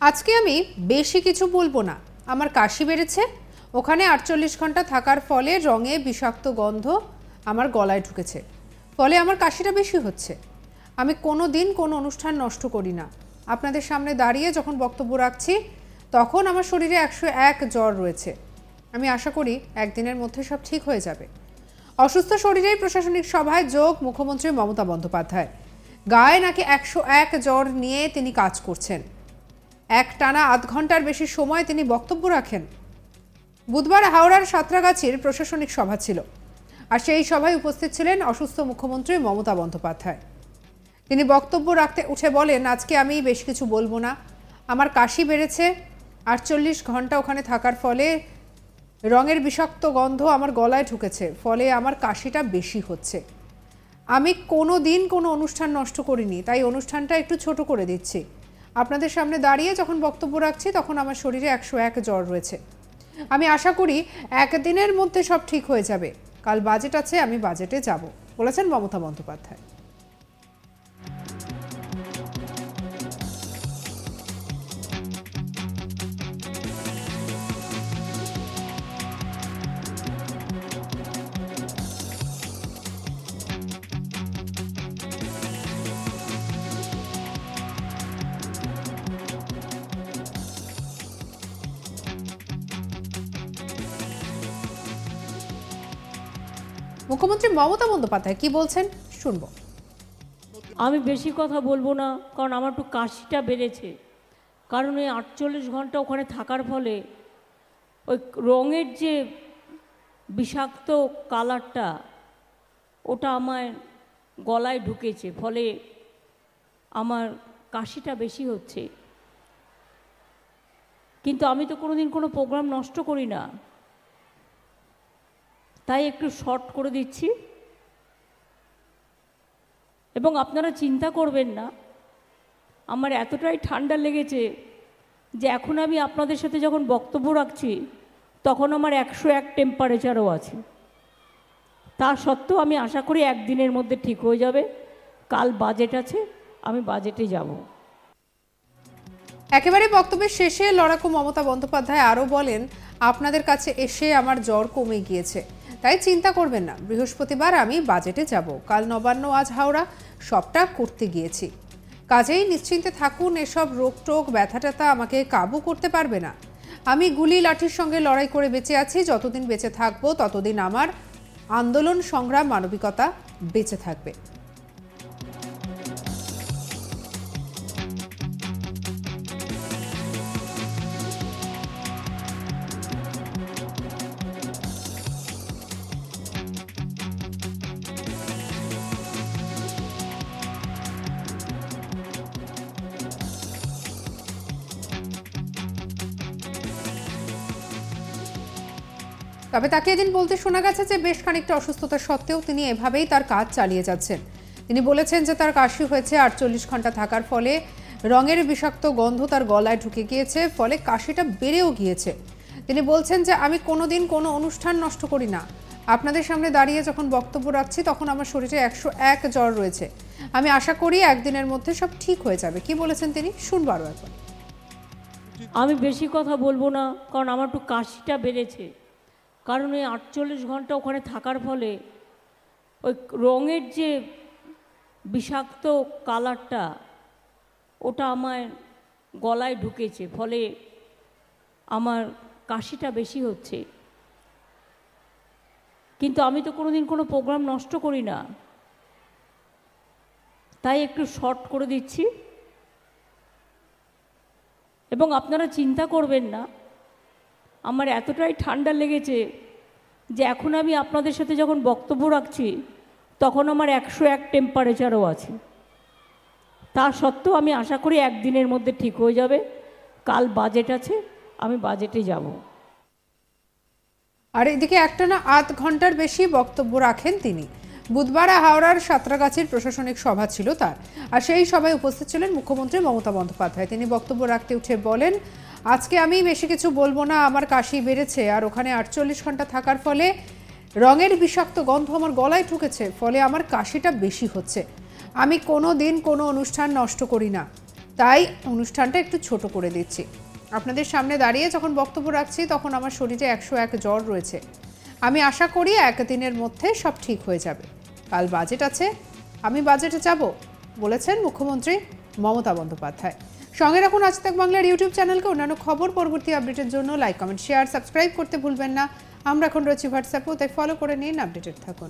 আজকে আমি বেশি কিছু বলবো না। আমার কাশি বেড়েছে, ওখানে 48 ঘন্টা থাকার ফলে রঙে বিষাক্ত গন্ধ আমার গলায় ঢুকেছে, ফলে আমার কাশিটা বেশি হচ্ছে। আমি কোনো দিন কোনো অনুষ্ঠান নষ্ট করি না। আপনাদের সামনে দাঁড়িয়ে যখন বক্তব্য রাখছি তখন আমার শরীরে 101 জ্বর রয়েছে। আমি আশা করি একদিনের মধ্যে সব ঠিক হয়ে যাবে। অসুস্থ শরীরেই প্রশাসনিক সভায় যোগ মুখ্যমন্ত্রী মমতা বন্দ্যোপাধ্যায়। গায়ে নাকি 101 জ্বর নিয়ে তিনি কাজ করছেন। একটানা আধ ঘন্টার বেশি সময় তিনি বক্তব্য রাখেন। বুধবার হাওড়ার সাঁতরাগাছির প্রশাসনিক সভা ছিল, আর সেই সভায় উপস্থিত ছিলেন অসুস্থ মুখ্যমন্ত্রী মমতা বন্দ্যোপাধ্যায়। তিনি বক্তব্য রাখতে উঠে বলেন, আজকে আমি বেশ কিছু বলবো না। আমার কাশি বেড়েছে, 48 ঘন্টা ওখানে থাকার ফলে রঙের বিষাক্ত গন্ধ আমার গলায় ঢুকেছে, ফলে আমার কাশিটা বেশি হচ্ছে। আমি কোনো দিন কোনো অনুষ্ঠান নষ্ট করিনি, তাই অনুষ্ঠানটা একটু ছোট করে দিচ্ছি। আপনাদের সামনে দাঁড়িয়ে যখন বক্তব্য রাখছি তখন আমার শরীরে 101 জ্বর রয়েছে। আমি আশা করি একদিনের মধ্যে সব ঠিক হয়ে যাবে। কাল বাজেট আছে, আমি বাজেটে যাব, বলেছেন মমতা বন্দ্যোপাধ্যায়। মুখ্যমন্ত্রী মমতা বন্দ্যোপাধ্যায় কি বলছেন শুনবো। আমি বেশি কথা বলবো না, কারণ আমার একটু কাশিটা বেড়েছে। কারণ এই 48 ঘন্টা ওখানে থাকার ফলে ওই রঙের যে বিষাক্ত কালারটা ওটা আমার গলায় ঢুকেছে, ফলে আমার কাশিটা বেশি হচ্ছে। কিন্তু আমি তো কোনোদিন কোনো প্রোগ্রাম নষ্ট করি না, তাই একটু শর্ট করে দিচ্ছি। এবং আপনারা চিন্তা করবেন না, আমার এতটাই ঠান্ডা লেগেছে যে এখন আমি আপনাদের সাথে যখন বক্তব্য রাখছি তখন আমার 101 টেম্পারেচারও আছে। তা সত্ত্বেও আমি আশা করি একদিনের মধ্যে ঠিক হয়ে যাবে। কাল বাজেট আছে, আমি বাজেটে যাব। একেবারে বক্তব্যের শেষে লড়াকু মমতা বন্দ্যোপাধ্যায় আরও বলেন, আপনাদের কাছে এসে আমার জ্বর কমে গিয়েছে, তাই চিন্তা করবেন না। বৃহস্পতিবার আমি বাজেটে যাব। কাল নবান্ন, আজ হাওড়া, সবটা করতে গিয়েছি। কাজেই নিশ্চিন্তে থাকুন, এসব রোগ টোগ ব্যথা ট্যাথা আমাকে কাবু করতে পারবে না। আমি গুলি লাঠির সঙ্গে লড়াই করে বেঁচে আছি। যতদিন বেঁচে থাকবো ততদিন আমার আন্দোলন, সংগ্রাম, মানবিকতা বেঁচে থাকবে। তবে তাকে এদিন বলতে শোনা গেছে যে বেশ খানিকটা অসুস্থতা সত্ত্বেও তিনি এভাবেই তার কাজ চালিয়ে যাচ্ছেন। তিনি বলেছেন যে তার কাশি হয়েছে 48 ঘন্টা থাকার ফলে রঙের বিষাক্ত গন্ধ তার গলায় ঢুকে গিয়েছে, ফলে কাশিটা বেড়েও গিয়েছে। তিনি বলছেন যে আমি কোনোদিন কোনো অনুষ্ঠান নষ্ট করি না। আপনাদের সামনে দাঁড়িয়ে যখন বক্তব্য রাখছি তখন আমার শরীরে 101 জ্বর রয়েছে। আমি আশা করি একদিনের মধ্যে সব ঠিক হয়ে যাবে। কি বলেছেন তিনি শুনবো আরও একবার। আমি বেশি কথা বলবো না, কারণ আমার একটু কাশিটা বেড়েছে। কারণ এই 48 ঘন্টা ওখানে থাকার ফলে ওই রঙের যে বিষাক্ত কালারটা ওটা আমার গলায় ঢুকেছে, ফলে আমার কাশিটা বেশি হচ্ছে। কিন্তু আমি তো কোনোদিন কোনো প্রোগ্রাম নষ্ট করি না, তাই একটু শর্ট করে দিচ্ছি। এবং আপনারা চিন্তা করবেন না, আমার এতটাই ঠান্ডা লেগেছে যে এখন আমি আপনাদের সাথে যখন বক্তব্য রাখছি তখন আমার 101 টেম্পারেচারও আছে। তা সত্ত্বেও আমি আশা করি একদিনের মধ্যে ঠিক হয়ে যাবে। কাল বাজেট আছে, আমি বাজেটে যাব। আর এদিকে একটানা আধ ঘন্টার বেশি বক্তব্য রাখেন তিনি। বুধবার হাওড়ার সাঁতরাগাছির প্রশাসনিক সভা ছিল তার, আর সেই সভায় উপস্থিত ছিলেন মুখ্যমন্ত্রী মমতা বন্দ্যোপাধ্যায়। তিনি বক্তব্য রাখতে উঠে বলেন, আজকে আমি বেশি কিছু বলবো না। আমার কাশি বেড়েছে, আর ওখানে 48 ঘন্টা থাকার ফলে রঙের বিষাক্ত গন্ধ আমার গলায় ঢুকেছে, ফলে আমার কাশিটা বেশি হচ্ছে। আমি কোনো দিন কোনো অনুষ্ঠান নষ্ট করি না, তাই অনুষ্ঠানটা একটু ছোট করে দিচ্ছি। আপনাদের সামনে দাঁড়িয়ে যখন বক্তব্য রাখছি তখন আমার শরীরে 101 জ্বর রয়েছে। আমি আশা করি একদিনের মধ্যে সব ঠিক হয়ে যাবে। কাল বাজেট আছে, আমি বাজেটে যাব বলেছেন মুখ্যমন্ত্রী মমতা বন্দ্যোপাধ্যায়। সঙ্গে রাখুন আজ তাক বাংলার ইউটিউব চ্যানেলকে। অন্যান্য খবর পরবর্তী আপডেটের জন্য লাইক, কমেন্ট, শেয়ার, সাবস্ক্রাইব করতে ভুলবেন না। আমরা এখন রয়েছি হোয়াটসঅ্যাপেও, তাই ফলো করে নিন, আপডেটেড থাকুন।